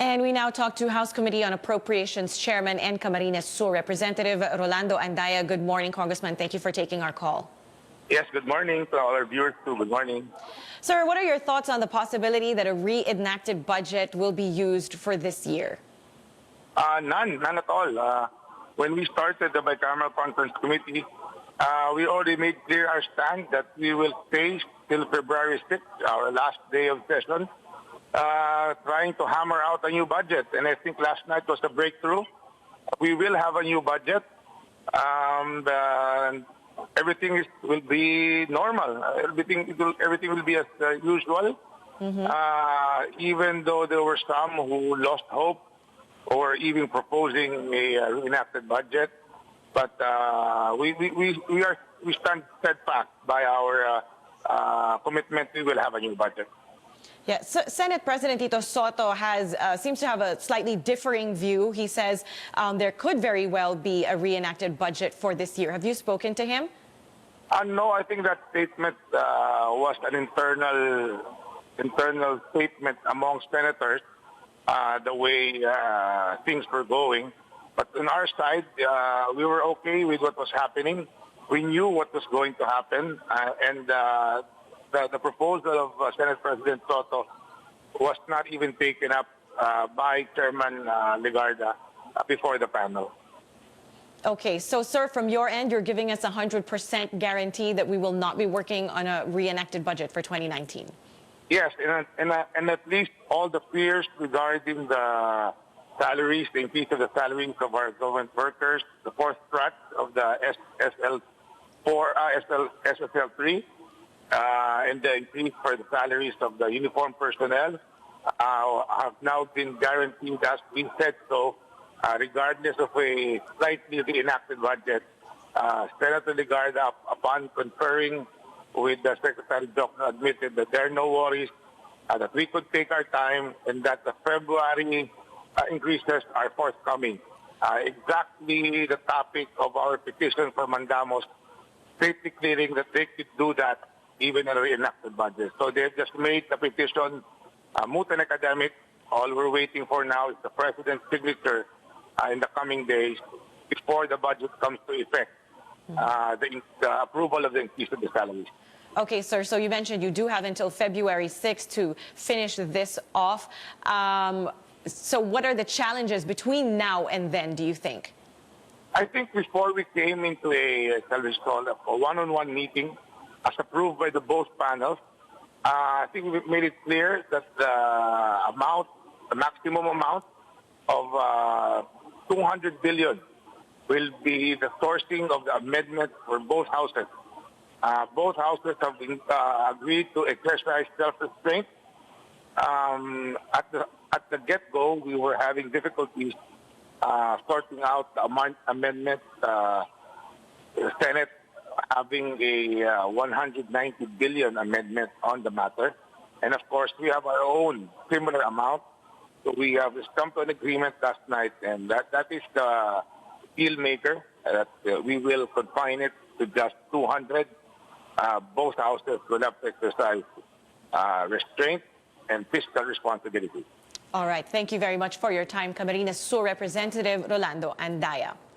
And we now talk to House Committee on Appropriations Chairman and Camarines Sur Representative Rolando Andaya. Good morning, Congressman. Thank you for taking our call. Yes, good morning to all our viewers too. Good morning. Sir, what are your thoughts on the possibility that a reenacted budget will be used for this year? None at all. When we started the Bicameral Conference Committee, we already made clear our stand that we will stay till February 6th, our last day of session, trying to hammer out a new budget. And I think last night was a breakthrough. We will have a new budget. Everything will be normal. Everything will be as usual. Even though there were some who lost hope or even proposing a reenacted budget, but we stand steadfast by our commitment. We will have a new budget. Yeah, so Senate President Sotto seems to have a slightly differing view. He says there could very well be a reenacted budget for this year. Have you spoken to him? No, I think that statement was an internal statement among senators, the way things were going. But on our side, we were okay with what was happening. We knew what was going to happen, and the proposal of Senate President Sotto was not even taken up by Chairman Legarda before the panel. Okay, so sir, from your end, you're giving us 100% guarantee that we will not be working on a reenacted budget for 2019. Yes, and at least all the fears regarding the salaries, the increase of the salaries of our government workers, the fourth track of the SSL3, and the increase for the salaries of the uniformed personnel have now been guaranteed, as we said so, regardless of a slightly reenacted budget. Senator Legarda, upon conferring with the Secretary General, admitted that there are no worries, that we could take our time, and that the February increases are forthcoming. Exactly the topic of our petition for Mandamos, safely clearing that they could do that even in a reenacted budget. So they've just made the petition moot and academic. All we're waiting for now is the President's signature in the coming days before the budget comes to effect, the approval of the increase of the salaries. Okay, sir, so you mentioned you do have until February 6th to finish this off. So what are the challenges between now and then, do you think? I think before we came into a one-on-one meeting, as approved by the both panels, I think we've made it clear that the maximum amount of 200 billion will be the sourcing of the amendment for both houses. Both houses have agreed to exercise self-restraint. At the get-go, we were having difficulties sorting out the amendment. The Senate having a 190 billion amendment on the matter. And of course, we have our own similar amount. So we have come to an agreement last night, and that is the deal maker. That we will confine it to just 200. Both houses will have to exercise restraint and fiscal responsibility. All right. Thank you very much for your time, Camarines Sur Representative Rolando Andaya.